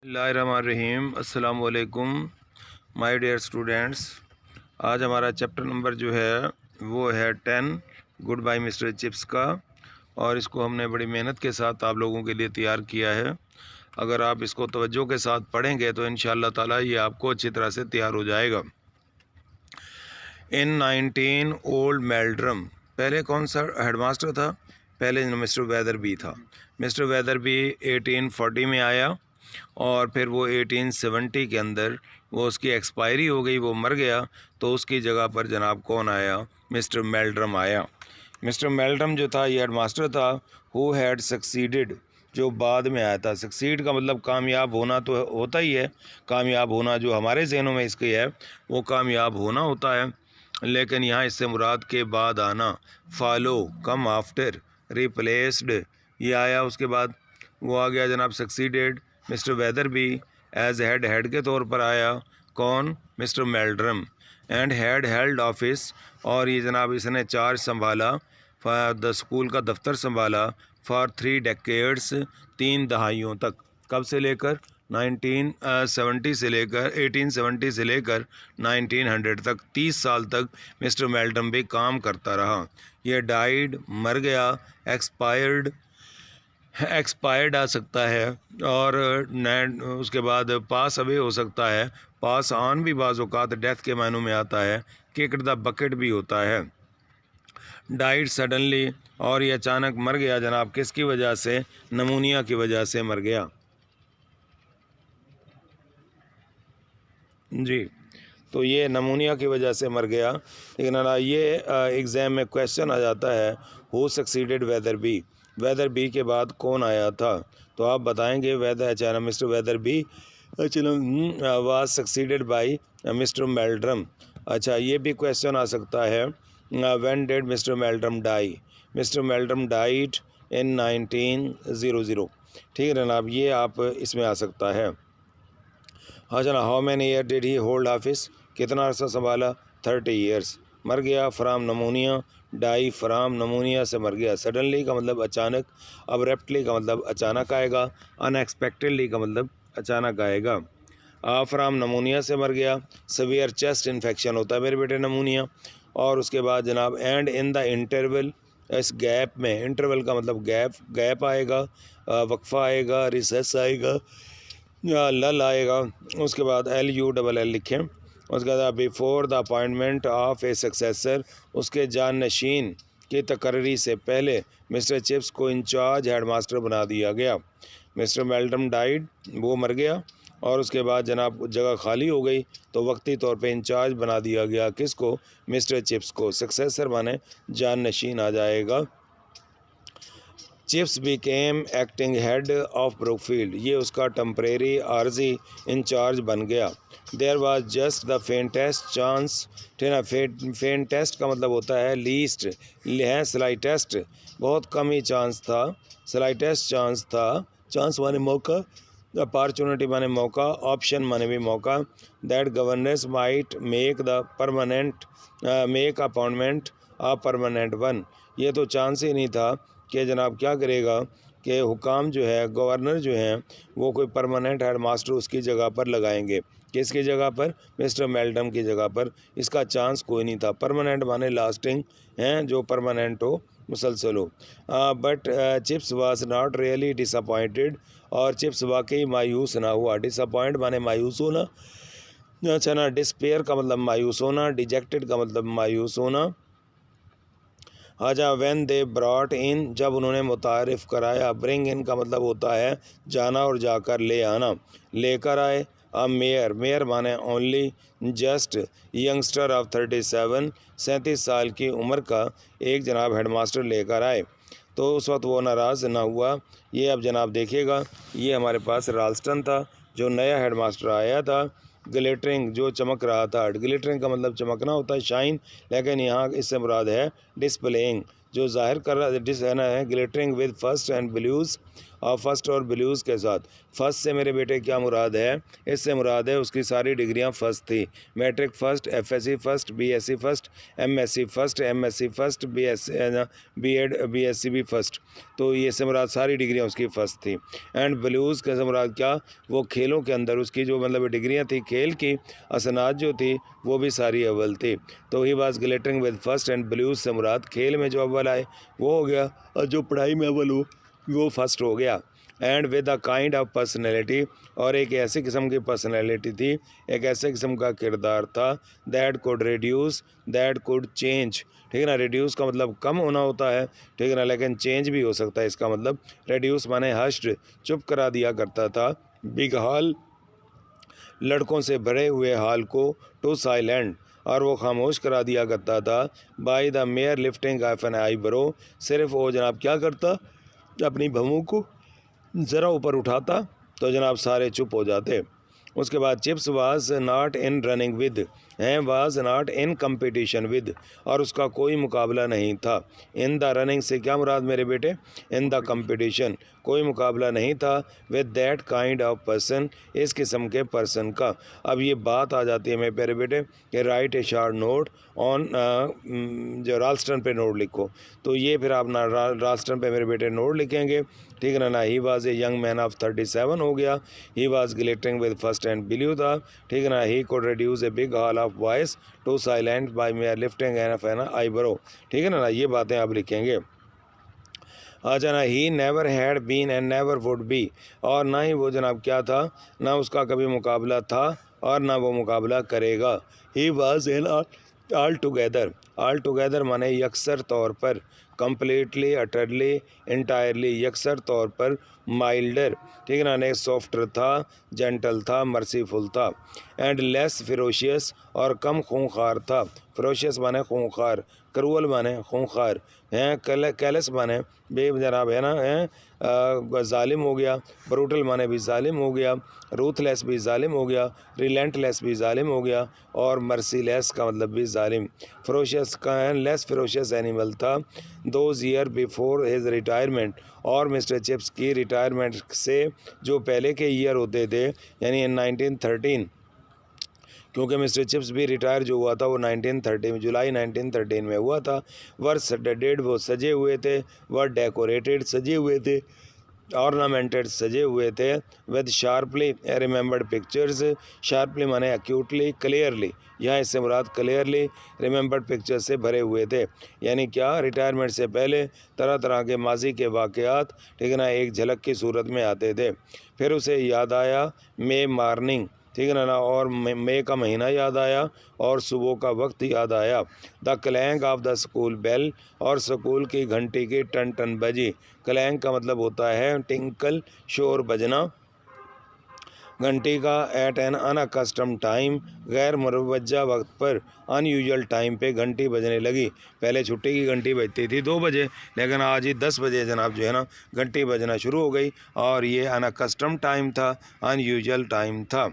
बिस्मिल्लाहिर्रहमानिर्रहीम। अस्सलाम वालेकुम माय डियर स्टूडेंट्स। आज हमारा चैप्टर नंबर जो है वो है 10 गुड बाय मिस्टर चिप्स का, और इसको हमने बड़ी मेहनत के साथ आप लोगों के लिए तैयार किया है। अगर आप इसको तवज्जो के साथ पढ़ेंगे तो इंशाअल्लाह ताला ये आपको अच्छी तरह से तैयार हो जाएगा। इन 19 ओल्ड मेल्ड्रम, पहले कौन सा हेडमास्टर था? पहले मिस्टर वेदरबी था। मिस्टर वेदरबी 1840 में आया और फिर वो 1870 के अंदर वो उसकी एक्सपायरी हो गई, वो मर गया। तो उसकी जगह पर जनाब कौन आया? मिस्टर मेल्ड्रम आया। मिस्टर मेल्ड्रम जो था ये हेडमास्टर था। हु हैड सक्सीडेड, जो बाद में आया था। सक्सीड का मतलब कामयाब होना तो होता ही है, कामयाब होना जो हमारे जहनों में इसके है वो कामयाब होना होता है, लेकिन यहाँ इससे मुराद के बाद आना। फॉलो, कम आफ्टर, रिप्लेस्ड, ये आया। उसके बाद वो आ गया जनाब succeeded. Mister Wetherby as head के तौर पर आया। कौन? Mister Meldrum. And had held office, और ये जनाब इसने चार्ज संभाला, द स्कूल का दफ्तर संभाला, फॉर 3 डेकेड्स, 3 दहाइयों तक। कब से लेकर? 1970 से लेकर 1870 से लेकर 1900 तक, 30 साल तक मिस्टर मेल्ड्रम भी काम करता रहा। ये डाइड, मर गया। एक्सपायर्ड आ सकता है, और उसके बाद पास अवे हो सकता है। पास ऑन भी बाज़ औक़ात डेथ के मानों में आता है। किक्ड द बकेट भी होता है। डाइड सडनली, और ये अचानक मर गया जनाब। किसकी वजह से? नमूनिया की वजह से मर गया जी। तो ये नमूनिया की वजह से मर गया। लेकिन ये एग्ज़ाम में क्वेश्चन आ जाता है, हु सक्सीडेड वेदरबी, वेदरबी के बाद कौन आया था? तो आप बताएंगे mister Wetherby was succeeded by mister Meldrum. अच्छा, ये भी क्वेश्चन आ सकता है, when did mister Meldrum die? Mister Meldrum died in 1900। ठीक है जनाब, ये आप इसमें आ सकता है। हाँ जना, how many year did he hold office, कितना अर्सा संभाला? 30 ईयर्स। मर गया from pneumonia. Die from pneumonia से मर गया। सडनली का मतलब अचानक, अब्रप्टली का मतलब अचानक आएगा, अनएक्सपेक्टेडली का मतलब अचानक आएगा। फ्राम नमूनिया से मर गया। सवियर चेस्ट इन्फेक्शन होता है मेरे बेटे नमूनिया। और उसके बाद जनाब एंड इन द इंटरवल, इस गैप में, इंटरवल का मतलब गैप आएगा, वक्फा आएगा, रिसेस आएगा, या लल आएगा। उसके बाद LULL लिखें। उसके बाद before the appointment of A successor, उसके जाननशीन की तकर्री से पहले मिस्टर चिप्स को इंचार्ज हेडमास्टर बना दिया गया। मिस्टर मेल्ड्रम डाइड, वो मर गया, और उसके बाद जनाब जगह खाली हो गई, तो वक्ती तौर पे इंचार्ज बना दिया गया। किसको? मिस्टर चिप्स को। सक्सेसर माने जाननशीन आ जाएगा। Chips became acting head of Brookfield, ये उसका टम्परेरी आर्जी इंचार्ज बन गया। There was just the faintest chance, ठीक है। फेंटेस्ट का मतलब होता है लीस्ट, है स्लाइटेस्ट, बहुत कम ही चांस था। स्लाइटेस्ट चांस था, चांस माने मौका, अपॉर्चुनिटी माने मौका, ऑप्शन माने भी मौका। That governance might make the permanent, make appointment a permanent one, ये तो चांस ही नहीं था कि जनाब क्या करेगा कि हुकाम जो है, गवर्नर जो हैं, वो कोई परमानेंट हेड मास्टर उसकी जगह पर लगाएंगे। किसकी जगह पर? मिस्टर मेल्ड्रम की जगह पर। इसका चांस कोई नहीं था। परमानेंट माने लास्टिंग हैं, जो परमानेंट हो, मुसलसल हो। But chips was not really disappointed, और चिप्स वाकई मायूस ना हुआ। डिसअपॉइंट माने मायूस होना। अच्छा ना, डिस्पेयर का मतलब मायूस होना, डिजेक्टेड का मतलब मायूस होना। आजा व्हेन दे ब्रॉट इन, जब उन्होंने मुतारिफ़ कराया। ब्रिंग इन का मतलब होता है जाना और जाकर ले आना, लेकर आए। मेयर, मेयर माने ओनली जस्ट यंगस्टर ऑफ 37, 37 साल की उम्र का एक जनाब हेडमास्टर लेकर आए। तो उस वक्त वो नाराज़ ना हुआ। ये अब जनाब देखिएगा, ये हमारे पास राल्स्टन था जो नया हेडमास्टर आया था। ग्लिटरिंग, जो चमक रहा था। ग्लिटरिंग का मतलब चमकना होता है, शाइन, लेकिन यहाँ इससे मुराद है डिस्प्लेइंग, जो जाहिर कर रहा है, glittering with first and blues, और फर्स्ट और ब्लूज़ के साथ। फर्स्ट से मेरे बेटे क्या मुराद है, इससे मुराद है उसकी सारी डिग्रियां फर्स्ट थी। Matric first, FSc first, BSc first, MSc first, MSc first, BEd BSc भी फर्स्ट। तो ये से मुराद सारी डिग्रियां उसकी फर्स्ट थी। एंड ब्लूज़ के से मुराद क्या, वो खेलों के अंदर उसकी जो मतलब डिग्रियां थी खेल की, असनाद जो थी वो भी सारी अव्वल थी। तो ही was glittering with first and blues से मुराद खेल में जो अव्वल आए वो हो गया, और जो पढ़ाई में अव्वल हो वो फर्स्ट हो गया। And with a kind of personality, और एक ऐसी किस्म की पर्सनैलिटी थी, एक ऐसे किस्म का किरदार था, that could reduce, that could change. ठीक है ना, रिड्यूस का मतलब कम होना होता है, ठीक है ना, लेकिन चेंज भी हो सकता है। इसका मतलब रिड्यूस माने हश्ड, चुप करा दिया करता था, बिग हाल लड़कों से भरे हुए हाल को, टू साइलेंट और वो खामोश करा दिया करता था, by the mere lifting of an eyebrow, सिर्फ वो जनाब क्या करता, अपनी भवों को ज़रा ऊपर उठाता तो जनाब सारे चुप हो जाते। उसके बाद chips was not in running with, हैं was not in competition with, और उसका कोई मुकाबला नहीं था। इन द रनिंग से क्या मुराद मेरे बेटे, इन द कंपटीशन, कोई मुकाबला नहीं था, with that kind of person, इस किस्म के पर्सन का। अब ये बात आ जाती है मेरे प्यारे बेटे कि right a short note on, जो राल्स्टन पे नोट लिखो। तो ये फिर आप ना राल्स्टन पे मेरे बेटे नोट लिखेंगे, ठीक है ना। He was a young man of 37 हो गया, he was glittering with first and blue था, ठीक है ना। He could reduce a big hall of boys to silent by mere lifting an eyebrow, ठीक है ना, ये बातें आप लिखेंगे। अच्छा ना, he never had been and never would be, और ना ही वो जनाब क्या था, ना उसका कभी मुकाबला था और ना वो मुकाबला करेगा। He was an all together, all together माने यकसर तौर पर, कम्प्लीटली, अटरली, इंटायरली, यकसर तौर पर, माइल्डर, ठीक है ना, ने सॉफ्टर था, जेंटल था, मर्सीफुल था, एंड लेस फिरोशियस, और कम खूंखार था। फिरोशियस माने खूंखार, क्रूअल माने खूंखार हैं, कैलस माने बे जनाब है ना, हैं जालिम हो गया, ब्रूटल माने भी जालिम हो गया, रूथलेस भी जालिम हो गया, रिलेंटलेस भी जालिम हो गया, और मर्सीलेस का मतलब भी जालिम। फिरोशियस का लेस फिरोशियस एनिमल था, those year before his retirement, और मिस्टर चिप्स की रिटायरमेंट से जो पहले के ईयर होते थे, यानी 1913, क्योंकि मिस्टर चिप्स भी रिटायर जो हुआ था वो 1930 में, जुलाई 1913 में हुआ था। वर सडेड, वो सजे हुए थे, वर डेकोरेटेड, सजे हुए थे, ऑर्नामेंटेड, सजे हुए थे, with sharply remembered pictures, sharply माने एक्यूटली, क्लियरली, यहाँ इससे मुराद क्लियरली रिमेंबर्ड पिक्चर्स से भरे हुए थे। यानी क्या, रिटायरमेंट से पहले तरह तरह के माजी के वाक़यात, ठीक है ना, एक झलक की सूरत में आते थे। फिर उसे याद आया मे मॉर्निंग, ठीक है ना, और मई का महीना याद आया, और सुबह का वक्त याद आया। The clang of the school bell, और स्कूल की घंटी की टन टन बजी। क्लैंग का मतलब होता है टिंकल, शोर बजना, घंटी का एट एन अनकस्टम टाइम, गैर मुरवजा वक्त पर, अनयूजुअल टाइम पे घंटी बजने लगी। पहले छुट्टी की घंटी बजती थी 2 बजे, लेकिन आज ही 10 बजे जनाब जो है ना घंटी बजना शुरू हो गई, और ये अनकस्टम टाइम था, अनयूजुअल टाइम था।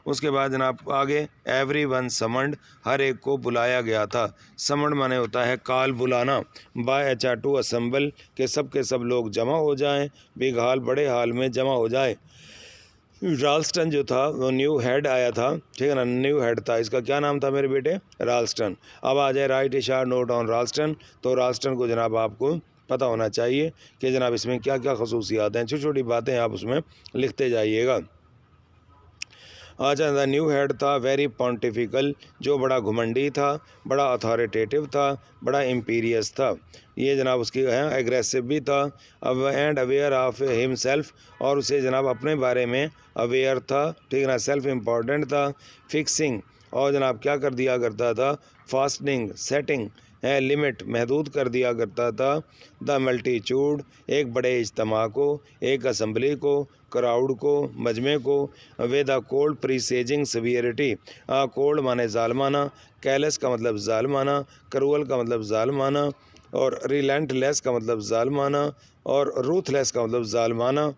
उसके बाद जनाब आगे, एवरी वन समंड, हर एक को बुलाया गया था। समंड माने होता है काल, बुलाना, बाय एचा टू असम्बल, के सब लोग जमा हो जाएं, बिग हाल, बड़े हाल में जमा हो जाए। राल्स्टन जो था वो न्यू हेड आया था, ठीक है ना, न्यू हेड था, इसका क्या नाम था मेरे बेटे, राल्स्टन। अब आ जाए write a short note on Ralston, तो राल्स्टन को जनाब आपको पता होना चाहिए कि जनाब इसमें क्या क्या खसूसियात हैं, छोटी छोटी बातें आप उसमें लिखते जाइएगा। अच्छा, द न्यू हेड था वेरी पॉन्टिफिकल, जो बड़ा घुमंडी था, बड़ा अथॉरिटेटिव था, बड़ा इम्पीरियस था। ये जनाब उसकी है, एग्रेसिव भी था, अब एंड अवेयर ऑफ हिमसेल्फ, और उसे जनाब अपने बारे में अवेयर था, ठीक है ना, सेल्फ इम्पॉर्टेंट था, फिक्सिंग, और जनाब क्या कर दिया करता था, फास्टनिंग, सेटिंग है, लिमिट, महदूद कर दिया करता था, द मल्टीट्यूड, एक बड़े इज्तमा को, एक असम्बली को, क्राउड को, मजमे को, विद अ कोल्ड प्रीसेजिंग सवियरिटी, कोल्ड माने जालमाना, कैलस का मतलब जालमाना, क्रूअल का मतलब जालमाना, और रिलेंटलेस का मतलब जालमाना, और रूथलेस का मतलब जालमाना।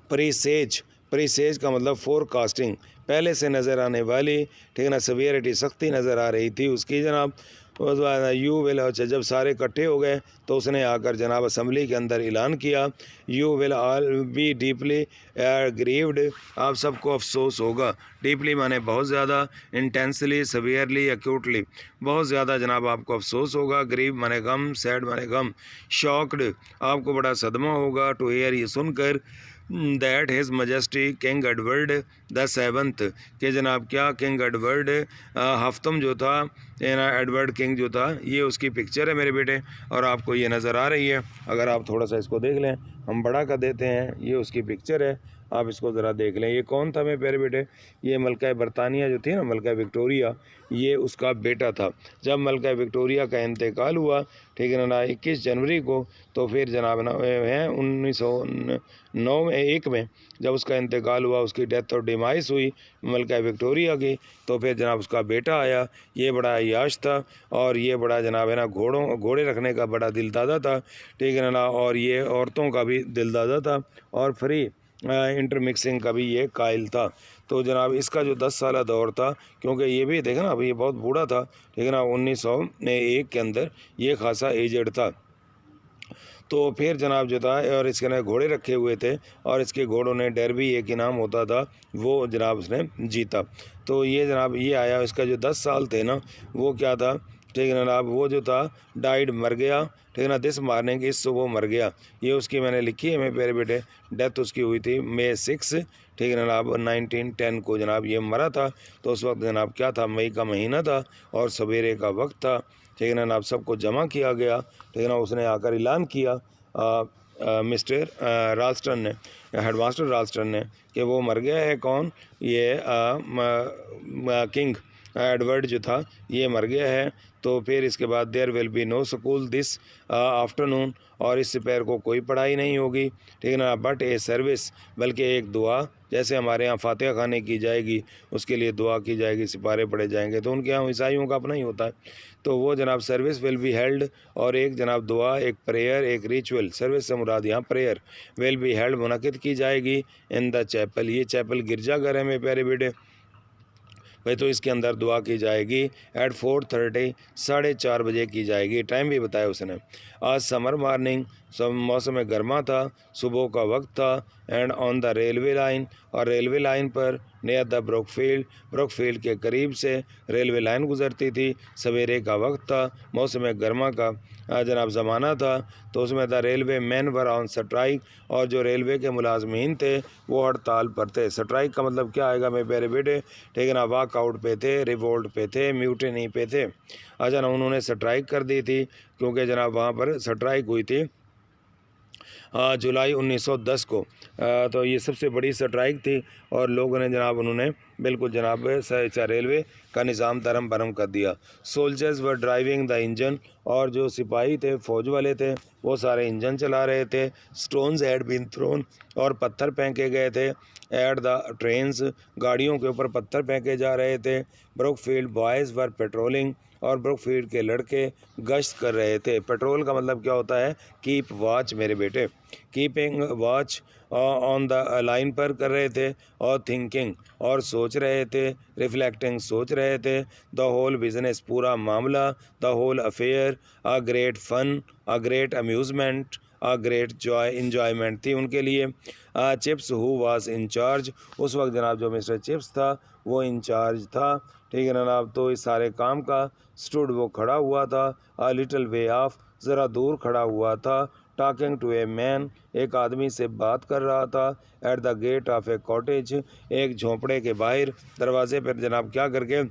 प्रीसेज, प्रीसेज का मतलब फोरकास्टिंग, पहले से नज़र आने वाली, ठीक है ना, सवियरिटी, सख्ती नज़र आ रही थी उसकी जनाब, उस बाद यू विल, अच्छा जब सारे इकट्ठे हो गए तो उसने आकर जनाब असम्बली के अंदर ऐलान किया, you will all B deeply grieved, आप सबको अफसोस होगा। डीपली माने बहुत ज़्यादा, इंटेंसली, सवियरली, एक्यूटली, बहुत ज़्यादा जनाब आपको अफसोस होगा। ग्रीव माने गम, सैड माने गम, शॉक्ड आपको बड़ा सदमा होगा, टू हेयर ये सुनकर, that his majesty king Edward the seventh, के जनाब क्या किंग एडवर्ड हफ्तम जो था, एडवर्ड किंग जो था, ये उसकी पिक्चर है मेरे बेटे, और आपको ये नज़र आ रही है। अगर आप थोड़ा सा इसको देख लें, हम बड़ा कर देते हैं, ये उसकी पिक्चर है, आप इसको ज़रा देख लें। ये कौन था मेरे प्यारे बेटे? ये मलका बरतानिया जो थी ना, मलका विक्टोरिया, ये उसका बेटा था। जब मलका विक्टोरिया का इंतकाल हुआ, ठीक है ना, 21 जनवरी को, तो फिर जनाब ना है 1901 में जब उसका इंतकाल हुआ, उसकी डेथ और डिमाइस हुई मलका विक्टोरिया की, तो फिर जनाब उसका बेटा आया। ये बड़ा अय्याश था, और ये बड़ा जनाब है ना घोड़े रखने का बड़ा दिलदादा था, ठीक है ना, और ये औरतों का भी दिलदादा था, और फ्री इंटरमिक्सिंग का भी ये कायल था। तो जनाब इसका जो 10 साल दौर था, क्योंकि ये भी देखा ना, अभी ये बहुत बूढ़ा था, ठीक है ना, 1901 के अंदर ये खासा एजड था। तो फिर जनाब जो था, और इसके ना घोड़े रखे हुए थे, और इसके घोड़ों ने डरबी एक इनाम होता था, वो जनाब उसने जीता। तो ये जनाब ये आया, इसका जो 10 साल थे ना, वो क्या था, ठीक है ना जनाब, वो जो था डाइड मर गया, ठीक है ना, दिस मॉर्निंग, इस सुबह मर गया। ये उसकी मैंने लिखी है मेरे प्यारे बेटे, डेथ उसकी हुई थी May 6, ठीक है ना जनाब 1910 को जनाब ये मरा था। तो उस वक्त जनाब क्या था, मई का महीना था, और सवेरे का वक्त था, ठीक है ना जनाब, सबको जमा किया गया, ठीक है ना, उसने आकर ऐलान किया मिस्टर राल्स्टन ने, हेडमास्टर राल्स्टन ने, कि वो मर गया है। कौन? ये किंग एडवर्ड जो था, ये मर गया है। तो फिर इसके बाद there will be no school this afternoon, और इस दोपहर को कोई पढ़ाई नहीं होगी, ठीक है ना, बट ए सर्विस, बल्कि एक दुआ, जैसे हमारे यहाँ फातिहा खाने की जाएगी, उसके लिए दुआ की जाएगी, सिपारे पढ़े जाएंगे, तो उनके यहाँ ईसाइयों का अपना ही होता है। तो वो जनाब सर्विस विल बी हेल्ड, और एक जनाब दुआ, एक प्रेयर, एक रिचुअल, सर्विस से मुराद यहाँ प्रेयर, विल बी हेल्ड मुनक़िद की जाएगी इन द चैपल, ये चैपल गिरजाघर है मेरे प्यारे बेटे भाई। तो इसके अंदर दुआ की जाएगी एट 4:30, 4:30 बजे की जाएगी। टाइम भी बताया उसने। आज समर मॉर्निंग, सब मौसम गर्मा था, सुबह का वक्त था, and on the railway line, और रेलवे लाइन पर नियर द ब्रोकफील्ड के करीब से रेलवे लाइन गुजरती थी। सवेरे का वक्त था, मौसम गर्मा का जनाब ज़माना था। तो उसमें the railway man were on strike, और जो रेलवे के मुलाजमीन थे वो हड़ताल पर थे। स्ट्राइक का मतलब क्या आएगा मेरे प्यारे बेटे, ठीक है ना, वॉकआउट पे थे, रिवोल्ट पे थे, म्यूटिनी पे थे। अच्छा ना, उन्होंने स्ट्राइक कर दी थी, क्योंकि जनाब वहाँ पर स्ट्राइक हुई थी जुलाई 1910 को। तो ये सबसे बड़ी स्ट्राइक थी, और लोगों ने जनाब उन्होंने बिल्कुल जनाब रेलवे का निज़ाम धर्म भरम कर दिया। Soldiers were driving the engine, और जो सिपाही थे, फौज वाले थे, वो सारे इंजन चला रहे थे। स्टोन्स हैड बीन थ्रोन, और पत्थर फेंके गए थे। एट द ट्रेन्स, गाड़ियों के ऊपर पत्थर फेंके जा रहे थे। ब्रोकफील्ड बॉयज़ वर पेट्रोलिंग, और ब्रोकफील्ड के लड़के गश्त कर रहे थे। पेट्रोल का मतलब क्या होता है? कीप वॉच मेरे बेटे, keeping watch on the line पर कर रहे थे, और थिंकिंग, और सोच रहे थे, रिफ्लेक्टिंग, सोच रहे थे, द होल बिजनेस, पूरा मामला, the whole affair, a great fun, a great amusement, a great joy, enjoyment थी उनके लिए। Chips who was in charge, उस वक्त जनाब जो मिस्टर चिप्स था वो इंचार्ज था, ठीक है ना जनाब। तो इस सारे काम का स्टूड, वो खड़ा हुआ था, अ लिटिल वे ऑफ, ज़रा दूर खड़ा हुआ था, टॉकिंग टू ए मैन, एक आदमी से बात कर रहा था, at the gate of a cottage, एक झोंपड़े के बाहर दरवाजे पर जनाब क्या करके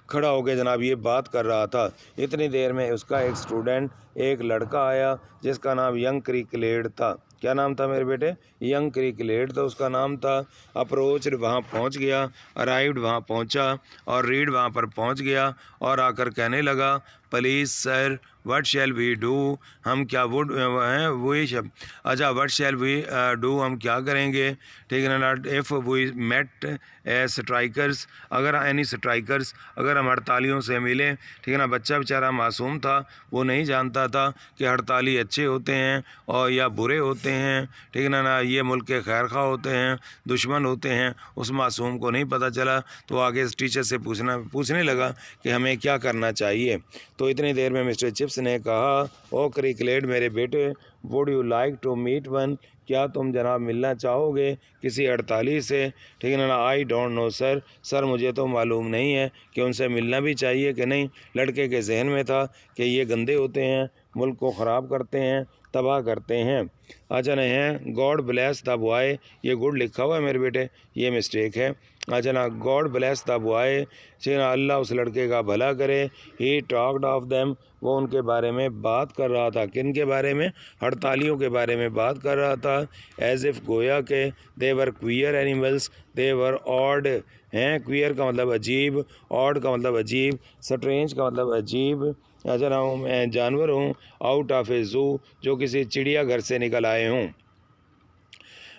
खड़ा होकर जनाब ये बात कर रहा था। इतनी देर में उसका एक स्टूडेंट, एक लड़का आया, जिसका नाम यंग क्रिकलेड था। क्या नाम था मेरे बेटे? यंग क्रिकलेड तो उसका नाम था। अप्रोच वहाँ पहुँच गया, अराइव्ड वहाँ पहुँचा, और रीड वहाँ पर पहुँच गया, और आकर कहने लगा, please sir what shall we do, हम क्या वुड हैं वही शब्द। अच्छा व्हाट शैल वी डू, हम क्या करेंगे, ठीक है ना। If we met a strikers, अगर एनी स्ट्राइकर्स, अगर हम हड़तालियों से मिले, ठीक है ना। बच्चा बेचारा मासूम था, वो नहीं जानता था कि हड़ताली अच्छे होते हैं और या बुरे होते हैं, ठीक है ना। ये मुल्क के खैर खा होते हैं, दुश्मन होते हैं, उस मासूम को नहीं पता चला। तो आगे टीचर से पूछने लगा कि हमें क्या करना चाहिए। तो इतनी देर में मिस्टर चिप्स ने कहा, ओ क्रिकलेट मेरे बेटे, would you like to meet one, क्या तुम जनाब मिलना चाहोगे किसी हड़ताली से, ठीक है ना। I don't know sir, sir मुझे तो मालूम नहीं है कि उनसे मिलना भी चाहिए कि नहीं। लड़के के जहन में था कि ये गंदे होते हैं, मुल्क को ख़राब करते हैं, तबाह करते हैं। अच्छा नहीं है, गॉड ब्लेस द बॉय, ये गुड लिखा हुआ है मेरे बेटे, ये मिस्टेक है। अच्छा ना, गॉड ब्लेस द बॉय, अल्लाह उस लड़के का भला करे। ही टॉक्ड ऑफ देम, वो उनके बारे में बात कर रहा था। किन के बारे में, हड़तालियों के बारे में बात कर रहा था। एज इफ़, गोया के, दे वर क्वियर एनिमल्स, दे वर ऑड, हैं क्वियर का मतलब अजीब, ऑड का मतलब अजीब, स्ट्रेंज का मतलब अजीब। अच्छा ना, मैं जानवर हूँ, आउट ऑफ ए जू, जो किसी चिड़ियाघर से निकल आए हूँ।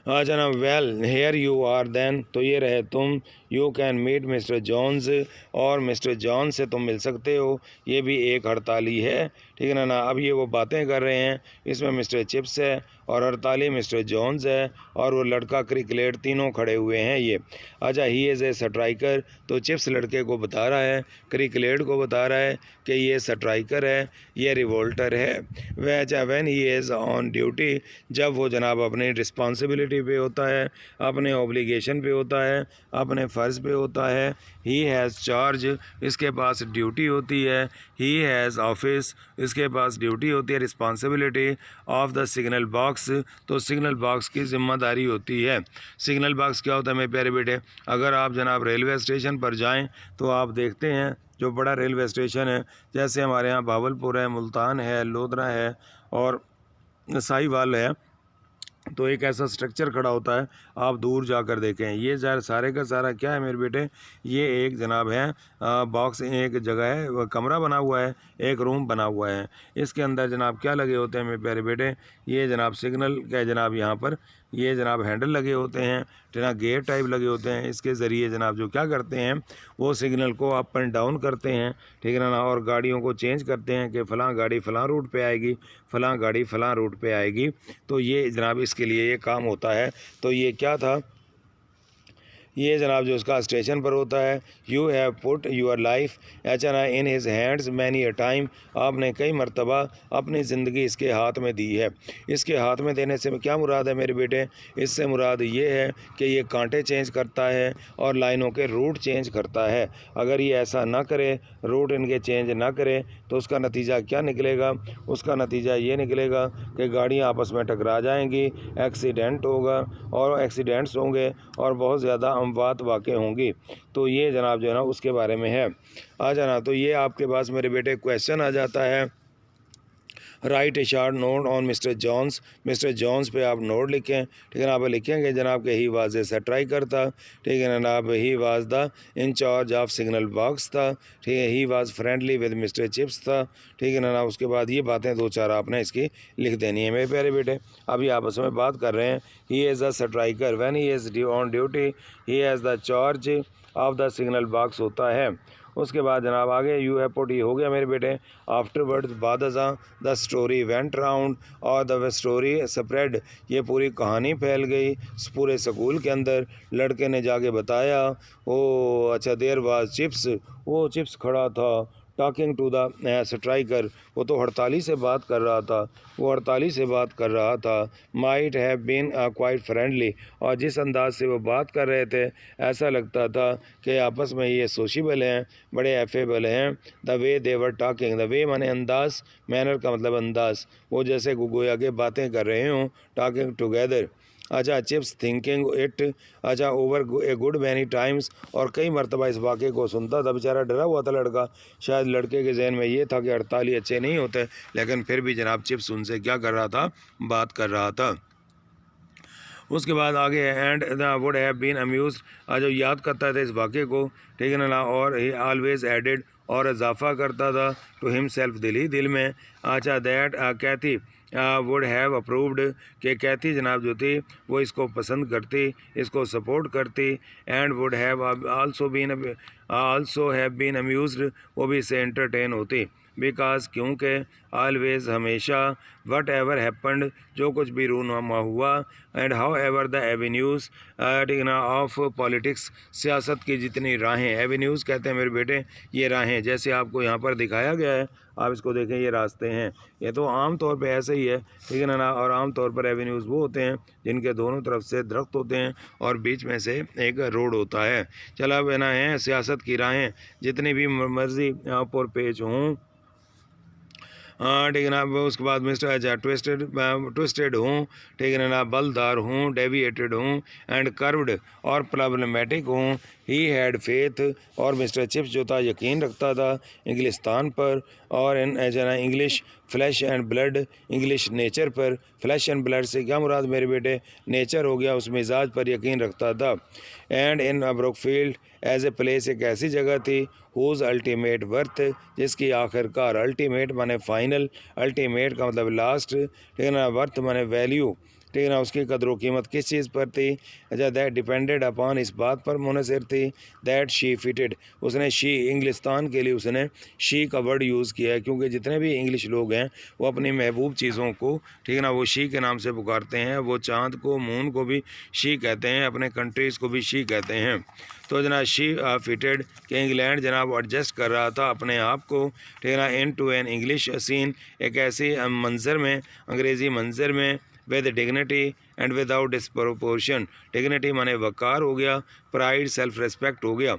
अच्छा ना, well here you are then, तो ये रहे तुम। You can meet Mister Jones, और मिस्टर जॉन से तुम मिल सकते हो, ये भी एक हड़ताली है, ठीक है ना। अब ये वो बातें कर रहे हैं, इसमें मिस्टर चिप्स है और हड़ताली मिस्टर जॉन्स है और वो लड़का क्रिकलेट, तीनों खड़े हुए हैं ये। अच्छा, ही इज़ ए स्ट्राइकर, तो चिप्स लड़के को बता रहा है, क्रिकलेट को बता रहा है कि ये स्ट्राइकर है, ये रिवोल्टर है। वह अच्छा, when he is on duty, जब वो जनाब अपनी रिस्पॉन्सिबिलिटी पे होता है, अपने ऑब्लिगेशन पे होता है, अपने फ़र्ज़ पे होता है। ही हैज़ चार्ज, इसके पास ड्यूटी होती है। ही हैज़ ऑफिस, इसके पास ड्यूटी होती है, responsibility of the signal box, तो सिग्नल बॉक्स की ज़िम्मेदारी होती है। सिग्नल बॉक्स क्या होता है मेरे प्यारे बेटे, अगर आप जनाब रेलवे स्टेशन पर जाएं तो आप देखते हैं जो बड़ा रेलवे स्टेशन है, जैसे हमारे यहाँ भावलपुर है, मुल्तान है, लोधरा है और साहिवाल है, तो एक ऐसा स्ट्रक्चर खड़ा होता है, आप दूर जाकर देखें। ये ज़रा सारे का सारा क्या है मेरे बेटे, ये एक जनाब है बॉक्स, एक जगह है, वह कमरा बना हुआ है, एक रूम बना हुआ है। इसके अंदर जनाब क्या लगे होते हैं मेरे प्यारे बेटे, ये जनाब सिग्नल क्या जनाब, यहाँ पर ये जनाब हैंडल लगे होते हैं, जना गेट टाइप लगे होते हैं। इसके ज़रिए जनाब जो क्या करते हैं, वो सिग्नल को अप एंड डाउन करते हैं, ठीक है ना, और गाड़ियों को चेंज करते हैं कि फ़लाँ गाड़ी फ़लाँ रूट पे आएगी, फ़लाँ गाड़ी फ़लाँ रूट पे आएगी। तो ये जनाब इसके लिए ये काम होता है। तो ये क्या था, ये जनाब जो उसका स्टेशन पर होता है। You have put your life एचना in his hands many a time, आपने कई मरतबा अपनी ज़िंदगी इसके हाथ में दी है। इसके हाथ में देने से क्या मुराद है मेरे बेटे, इससे मुराद ये है कि ये कांटे चेंज करता है और लाइनों के रूट चेंज करता है। अगर ये ऐसा ना करे, रूट इनके चेंज ना करे, तो उसका नतीजा क्या निकलेगा, उसका नतीजा ये निकलेगा कि गाड़ियाँ आपस में टकरा जाएंगी, एक्सीडेंट होगा और एक्सीडेंट्स होंगे और बहुत ज़्यादा अमवात वाक़ होंगी। तो ये जनाब जो है ना उसके बारे में है। आ जाना, तो ये आपके पास मेरे बेटे क्वेश्चन आ जाता है। Write a short note on Mister Jones, Mister Jones पे आप नोट लिखें, ठीक है ना। आप लिखेंगे जनाब कि ही वाज ए स्ट्राइकर था, ठीक है ना जनाब, he was the in charge of signal box था, ठीक है, he was friendly with mister chips था, ठीक है ना। उसके बाद ये बातें दो चार आपने इसकी लिख देनी है मेरे प्यारे बेटे। अभी आपस में बात कर रहे हैं। He is a striker when he is on duty, he has the charge of the signal box होता है। उसके बाद जनाब आगे यू हैव पुट, ये हो गया मेरे बेटे। आफ्टरवर्ड्स, बाद अज़ां, द स्टोरी वेंट राउंड, और द स्टोरी स्प्रेड, ये पूरी कहानी फैल गई पूरे स्कूल के अंदर। लड़के ने जाके बताया, ओ अच्छा, देयर वाज चिप्स, वो चिप्स खड़ा था, टॉकिंग टू द स्ट्राइकर, वो तो हड़ताली से बात कर रहा था, वो हड़ताली से बात कर रहा था। Might have been quite friendly, और जिस अंदाज से वो बात कर रहे थे ऐसा लगता था कि आपस में ये सोशिबल हैं, बड़े एफेबल हैं। The way they were talking, the way माने अंदाज, मैनर का मतलब अंदाज, वो जैसे गोया के बातें कर रहे हों, टॉकिंग टुगेदर। अच्छा, चिप्स थिंकिंग इट, अच्छा over a good many times, और कई मरतबा इस वाक़े को सुनता था। बेचारा डरा हुआ था लड़का, शायद लड़के के जहन में ये था कि हड़ताली अच्छे नहीं होते, लेकिन फिर भी जनाब चिप्स उनसे क्या कर रहा था, बात कर रहा था। उसके बाद आगे है and would have been amuse, जो याद करता था इस वाक़े को, ठीक है ना, और ही ऑलवेज एडेड, और इजाफा करता था टू हिमसेल्फ, दिल में। अच्छा that Kathie would have approved, कि कैथी जनाब जो थी वो इसको पसंद करती, इसको सपोर्ट करती। And would have also have been amused, वो भी इससे एंटरटेन होती। बिकॉज क्योंकि ऑलवेज हमेशा, वट एवर हैपन्ड, जो कुछ भी रूनुमा हुआ, and how ever the avenues, ठीक है ना, ऑफ पॉलिटिक्स, सियासत की जितनी राहें, एवेन्यूज़ कहते हैं मेरे बेटे ये राहें, जैसे आपको यहाँ पर दिखाया गया है, आप इसको देखें ये रास्ते हैं, ये तो आम तौर पे ऐसे ही है, ठीक है ना, और आम तौर पर एवेन्यूज़ वो होते हैं जिनके दोनों तरफ से दरख्त होते हैं और बीच में से एक रोड होता है। चला अब ना है सियासत की राहें जितनी भी मर्जी आप और पेच हों, ठीक है ना, उसके बाद मिस्टर ट्विस्टेड हूँ, ठीक है ना, बलदार हूँ, डेविएटेड हूँ, एंड कर्व्ड, और प्रॉब्लमेटिक हूँ। ही हैड फेथ, और मिस्टर चिप्स जो था यकीन रखता था इंग्लिस्तान पर, और in English flash and blood, English nature पर। फ्लैश एंड ब्लड से क्या मुराद मेरे बेटे, नेचर हो गया, उस मिजाज पर यकीन रखता था। And in Brookfield as a place, एक ऐसी जगह थी, हुज अल्टीमेट वर्थ, जिसकी आखिरकार, अल्टीमेट माने फाइनल, अल्टीमेट का मतलब लास्ट, ठीक है ना, वर्थ माने वैल्यू, ठीक है ना, उसकी कदर कीमत किस चीज़ पर थी। अच्छा दैट डिपेंडेड अपॉन, इस बात पर मुनहसर थी, दैट शी फिटेड, उसने शी, इंग्लिस्तान के लिए उसने शी का वर्ड यूज़ किया है, क्योंकि जितने भी इंग्लिश लोग हैं वो अपनी महबूब चीज़ों को, ठीक है ना, वो शी के नाम से पुकारते हैं। वो चाँद को, मून को भी शी कहते हैं, अपने कंट्रीज़ को भी शी कहते हैं। तो जनाब शी फिटेड, कि इंग्लैंड जनाब एडजस्ट कर रहा था अपने आप को, ठीक है ना, इन टू एन इंग्लिश सीन, एक ऐसी मंज़र में, अंग्रेज़ी मंज़र में, with dignity and without disproportion, dignity माने वक़ार हो गया, प्राइड सेल्फ रिस्पेक्ट हो गया।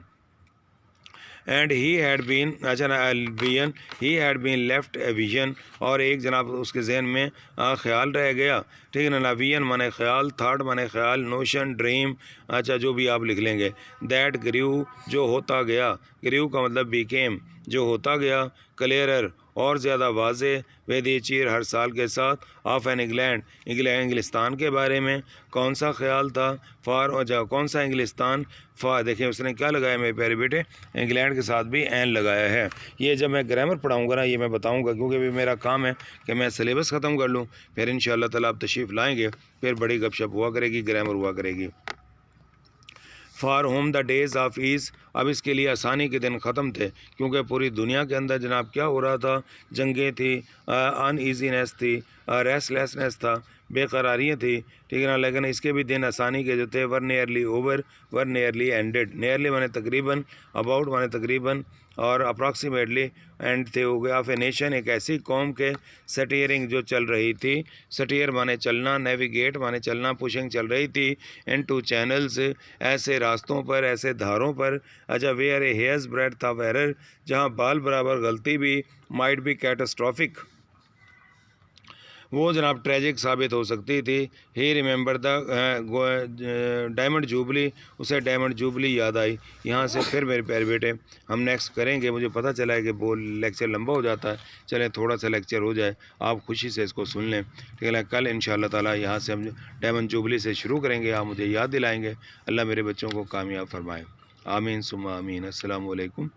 एंड ही हैड बीन, अच्छा ना, vision, he had been left a vision, और एक जनाब उसके जहन में ख्याल रह गया, ठीक है ना, विजन माने ख्याल, थाट माने ख्याल, नोशन, ड्रीम, अच्छा जो भी आप लिख लेंगे। दैट ग्रीव, जो होता गया, ग्रीव का मतलब बीकेम, जो होता गया, क्लियरर, और ज़्यादा वाजे, विद ईच ईयर, हर साल के साथ, ऑफ एन इंग्लैंड, इंग्लिस्तान के बारे में। कौन सा ख्याल था, फॉर, और कौन सा इंग्लिस्तान, फॉर, देखिए उसने क्या लगाया मेरे प्यारे बेटे, इंग्लैंड के साथ भी एन लगाया है। ये जब मैं ग्रामर पढ़ाऊँगा ना, ये मैं बताऊँगा, क्योंकि अभी मेरा काम है कि मैं सिलेबस ख़त्म कर लूँ, फिर इंशाअल्लाह ताला आप तशरीफ़ लाएँगे, फिर बड़ी गपशप हुआ करेगी, ग्रामर हुआ करेगी। For home the days of ease, अब इसके लिए आसानी के दिन ख़त्म थे, क्योंकि पूरी दुनिया के अंदर जनाब क्या हो रहा था, जंगें थी, अनईजीनेस थी, रेस्टलेसनेस था, बेकरारियाँ थी, ठीक है ना, लेकिन इसके भी दिन आसानी के जो थे, वर नियरली ओवर, वर नियरली एंडेड, नियरली माने तकरीबन, अबाउट माने तकरीबन, और अप्रॉक्सीमेटली एंड थे हो गया। ऑफ ए नेशन, एक ऐसी कौम के, सटीयरिंग जो चल रही थी, सटीयर माने चलना, नेविगेट माने चलना, पुशिंग चल रही थी, इन टू चैनल्स, ऐसे रास्तों पर, ऐसे धारों पर, अच्छा where a hair's breadth of error, जहाँ बाल बराबर गलती भी, माइट बी कैटास्ट्रॉफिक, वो जनाब ट्रेजिक साबित हो सकती थी। ही रिमेंबर द डायमंड जुबली, उसे डायमंड जुबली याद आई। यहाँ से फिर मेरे प्यारे बेटे हम नेक्स्ट करेंगे, मुझे पता चला है कि वो लेक्चर लंबा हो जाता है, चलें थोड़ा सा लेक्चर हो जाए, आप खुशी से इसको सुन लें, ठीक है। कल इंशाअल्लाह ताला यहाँ से हम डायमंड जुबली से शुरू करेंगे, आप मुझे याद दिलाएँगे। अल्लाह मेरे बच्चों को कामयाब फरमाए, आमीन सुम्मा आमीन। अस्सलामु अलैकुम